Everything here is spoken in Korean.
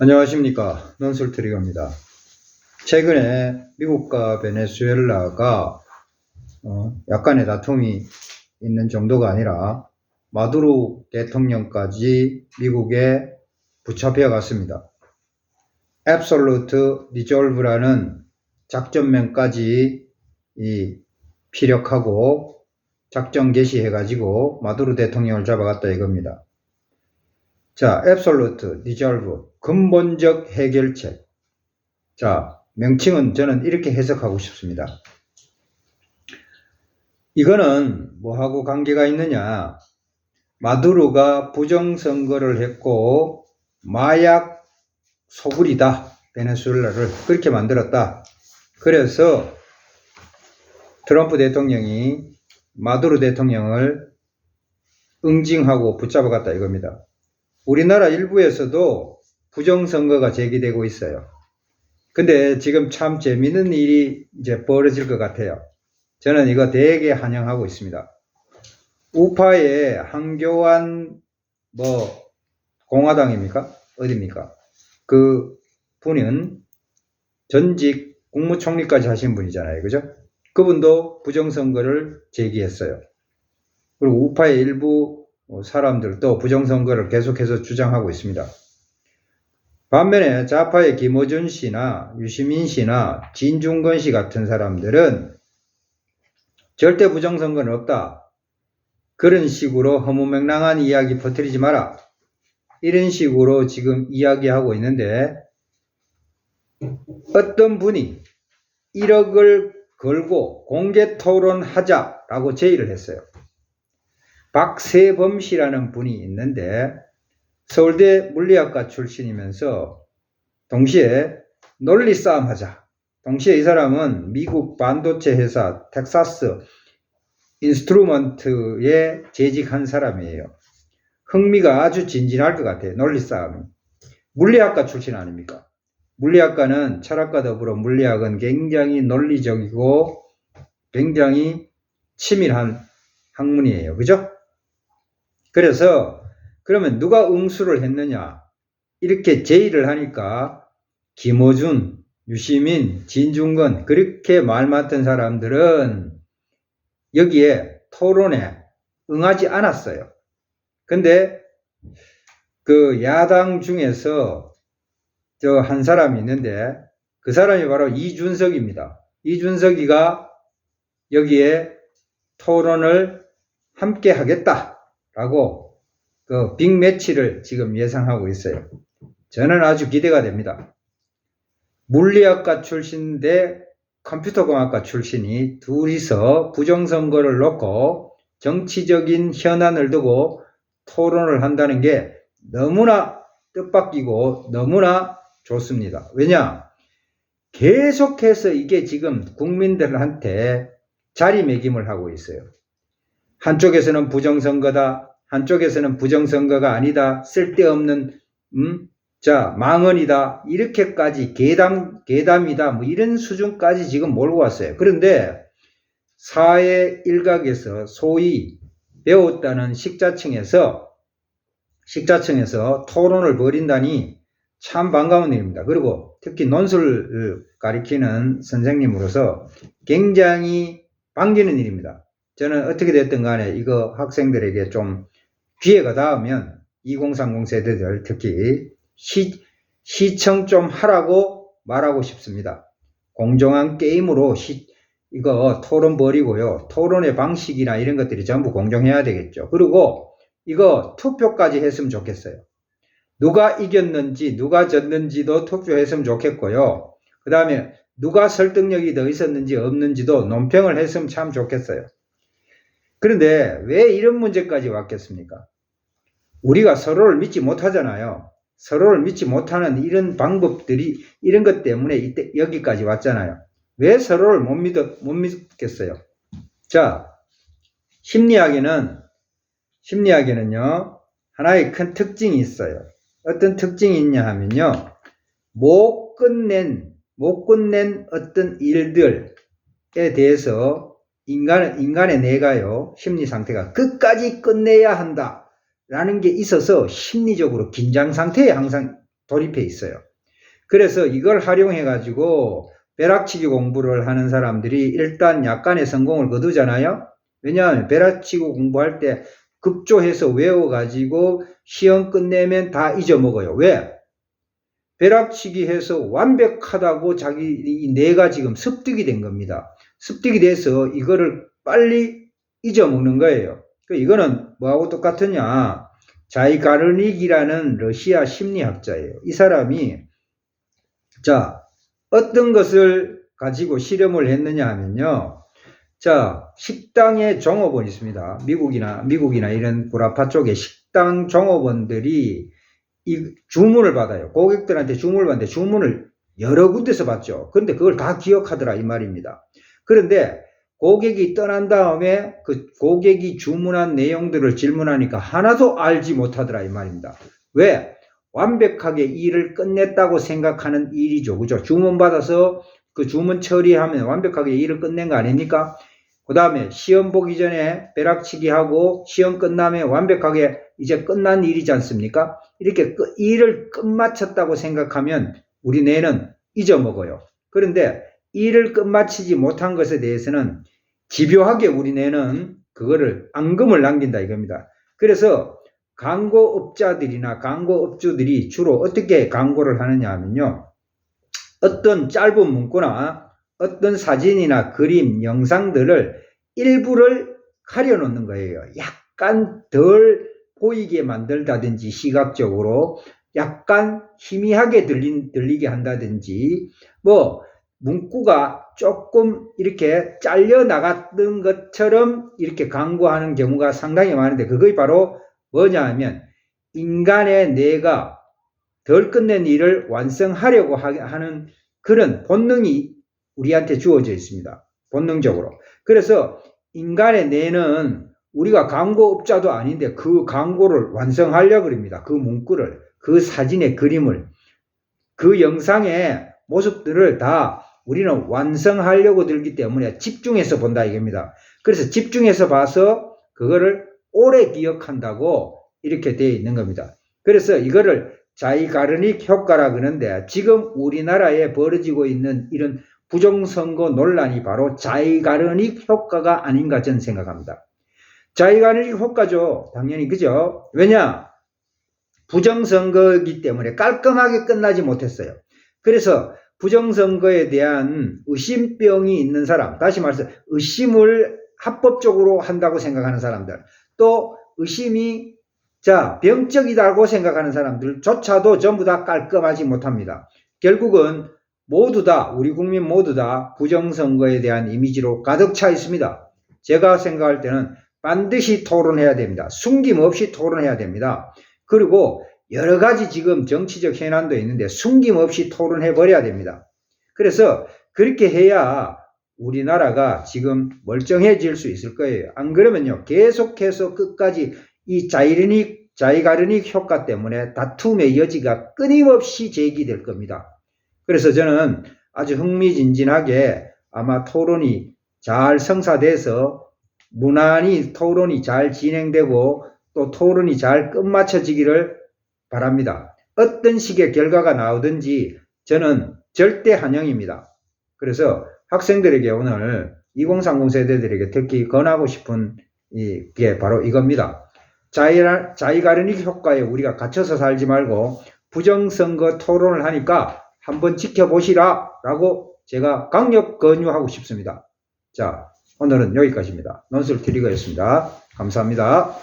안녕하십니까. 논술트리거입니다. 최근에 미국과 베네수엘라가 약간의 다툼이 있는 정도가 아니라 마두로 대통령까지 미국에 붙잡혀 갔습니다. Absolute Resolve라는 작전명까지 피력하고 작전 개시해가지고 마두로 대통령을 잡아갔다 이겁니다. 자, Absolute Resolve, 근본적 해결책. 자, 명칭은 저는 이렇게 해석하고 싶습니다. 이거는 뭐하고 관계가 있느냐? 마두로가 부정선거를 했고 마약 소굴이다, 베네수엘라를 그렇게 만들었다. 그래서 트럼프 대통령이 마두로 대통령을 응징하고 붙잡아갔다 이겁니다. 우리나라 일부에서도 부정선거가 제기되고 있어요. 근데 지금 참 재밌는 일이 이제 벌어질 것 같아요. 저는 이거 되게 환영하고 있습니다. 우파의 한교안 공화당입니까? 어디입니까? 그 분은 전직 국무총리까지 하신 분이잖아요. 그죠? 그분도 부정선거를 제기했어요. 그리고 우파의 일부 사람들도 부정선거를 계속해서 주장하고 있습니다. 반면에 좌파의 김어준 씨나 유시민 씨나 진중권 씨 같은 사람들은 절대 부정선거는 없다. 그런 식으로 허무맹랑한 이야기 퍼뜨리지 마라. 이런 식으로 지금 이야기하고 있는데 어떤 분이 1억을 걸고 공개 토론하자라고 제의를 했어요. 박세범 씨라는 분이 있는데 서울대 물리학과 출신이면서 동시에 논리 싸움 하자. 동시에 이 사람은 미국 반도체 회사 텍사스 인스트루먼트에 재직한 사람이에요. 흥미가 아주 진진할 것 같아요. 논리 싸움이. 물리학과 출신 아닙니까? 물리학과는 철학과 더불어 물리학은 굉장히 논리적이고 굉장히 치밀한 학문이에요. 그죠? 그래서 그러면 누가 응수를 했느냐? 이렇게 제의를 하니까 김어준, 유시민, 진중권 그렇게 말 맡은 사람들은 여기에 토론에 응하지 않았어요. 근데 그 야당 중에서 저 한 사람이 있는데 그 사람이 바로 이준석입니다. 이준석이가 여기에 토론을 함께 하겠다라고 그 빅매치를 지금 예상하고 있어요. 저는 아주 기대가 됩니다. 물리학과 출신 대 컴퓨터공학과 출신이 둘이서 부정선거를 놓고 정치적인 현안을 두고 토론을 한다는 게 너무나 뜻밖이고 너무나 좋습니다. 왜냐? 계속해서 이게 지금 국민들한테 자리매김을 하고 있어요. 한쪽에서는 부정선거다. 한쪽에서는 부정선거가 아니다. 쓸데없는 망언이다. 이렇게까지 괴담이다. 뭐 이런 수준까지 지금 몰고 왔어요. 그런데 사회 일각에서 소위 배웠다는 식자층에서 토론을 벌인다니 참 반가운 일입니다. 그리고 특히 논술을 가리키는 선생님으로서 굉장히 반기는 일입니다. 저는 어떻게 됐든 간에 이거 학생들에게 좀 기회가 닿으면 2030 세대들 특히 시청 좀 하라고 말하고 싶습니다. 공정한 게임으로 이거 토론 벌이고요. 토론의 방식이나 이런 것들이 전부 공정해야 되겠죠. 그리고 이거 투표까지 했으면 좋겠어요. 누가 이겼는지 누가 졌는지도 투표했으면 좋겠고요. 그 다음에 누가 설득력이 더 있었는지 없는지도 논평을 했으면 참 좋겠어요. 그런데 왜 이런 문제까지 왔겠습니까? 우리가 서로를 믿지 못하잖아요. 서로를 믿지 못하는 이런 방법들이 이런 것 때문에 이때 여기까지 왔잖아요. 왜 서로를 못 믿겠어요? 자, 심리학에는요 하나의 큰 특징이 있어요. 어떤 특징이 있냐 하면요, 못 끝낸 어떤 일들에 대해서 인간의 뇌가요, 심리 상태가 끝까지 끝내야 한다 라는 게 있어서 심리적으로 긴장 상태에 항상 돌입해 있어요. 그래서 이걸 활용해 가지고 벼락치기 공부를 하는 사람들이 일단 약간의 성공을 거두잖아요. 왜냐하면 벼락치기 공부할 때 급조해서 외워가지고 시험 끝내면 다 잊어먹어요. 왜? 벼락치기 해서 완벽하다고 내가 지금 습득이 된 겁니다. 습득이 돼서 이거를 빨리 잊어먹는 거예요. 이거는 뭐하고 똑같으냐? 자이가르닉이라는 러시아 심리학자예요. 이 사람이 자, 어떤 것을 가지고 실험을 했느냐 하면요. 자, 식당에 종업원 있습니다. 미국이나 이런 구라파 쪽에 식당 종업원들이 이 주문을 받아요. 고객들한테 주문을 받는데 주문을 여러 군데서 받죠. 그런데 그걸 다 기억하더라 이 말입니다. 그런데 고객이 떠난 다음에 그 고객이 주문한 내용들을 질문하니까 하나도 알지 못하더라 이 말입니다. 왜? 완벽하게 일을 끝냈다고 생각하는 일이죠. 그죠? 주문 받아서 그 주문 처리하면 완벽하게 일을 끝낸 거 아닙니까? 그 다음에 시험 보기 전에 벼락치기 하고 시험 끝나면 완벽하게 이제 끝난 일이지 않습니까? 이렇게 일을 끝마쳤다고 생각하면 우리 뇌는 잊어먹어요. 그런데 일을 끝마치지 못한 것에 대해서는 집요하게 우리 뇌는 그거를 앙금을 남긴다 이겁니다. 그래서 광고업자들이나 광고업주들이 주로 어떻게 광고를 하느냐 하면요. 어떤 짧은 문구나 어떤 사진이나 그림, 영상들을 일부를 가려놓는 거예요. 약간 덜 보이게 만들다든지 시각적으로 약간 희미하게 들리게 한다든지 뭐 문구가 조금 이렇게 잘려 나갔던 것처럼 이렇게 광고하는 경우가 상당히 많은데 그것이 바로 뭐냐 하면 인간의 뇌가 덜 끝낸 일을 완성하려고 하는 그런 본능이 우리한테 주어져 있습니다. 본능적으로. 그래서 인간의 뇌는 우리가 광고업자도 아닌데 그 광고를 완성하려고 합니다. 그 문구를, 그 사진의 그림을, 그 영상의 모습들을 다 우리는 완성하려고 들기 때문에 집중해서 본다 이겁니다. 그래서 집중해서 봐서 그거를 오래 기억한다고 이렇게 되어 있는 겁니다. 그래서 이거를 자이가르닉 효과라 그러는데 지금 우리나라에 벌어지고 있는 이런 부정선거 논란이 바로 자이가르닉 효과가 아닌가 저는 생각합니다. 자이가르닉 효과죠. 당연히 그죠? 왜냐? 부정선거이기 때문에 깔끔하게 끝나지 못했어요. 그래서 부정선거에 대한 의심병이 있는 사람, 다시 말해서 의심을 합법적으로 한다고 생각하는 사람들, 또 의심이 병적이다고 생각하는 사람들조차도 전부 다 깔끔하지 못합니다. 결국은 모두 다 우리 국민 모두 다 부정선거에 대한 이미지로 가득 차 있습니다. 제가 생각할 때는 반드시 토론해야 됩니다. 숨김없이 토론해야 됩니다. 그리고 여러 가지 지금 정치적 현안도 있는데 숨김없이 토론해 버려야 됩니다. 그래서 그렇게 해야 우리나라가 지금 멀쩡해질 수 있을 거예요. 안 그러면요 계속해서 끝까지 이 자이가르닉 효과 때문에 다툼의 여지가 끊임없이 제기될 겁니다. 그래서 저는 아주 흥미진진하게 아마 토론이 잘 성사돼서 무난히 토론이 잘 진행되고 또 토론이 잘 끝마쳐지기를 바랍니다. 어떤 식의 결과가 나오든지 저는 절대 환영입니다. 그래서 학생들에게 오늘 2030 세대들에게 특히 권하고 싶은 게 바로 이겁니다. 자이가르닉 효과에 우리가 갇혀서 살지 말고 부정선거 토론을 하니까 한번 지켜보시라 라고 제가 강력 권유하고 싶습니다. 자, 오늘은 여기까지입니다. 논술 트리거였습니다. 감사합니다.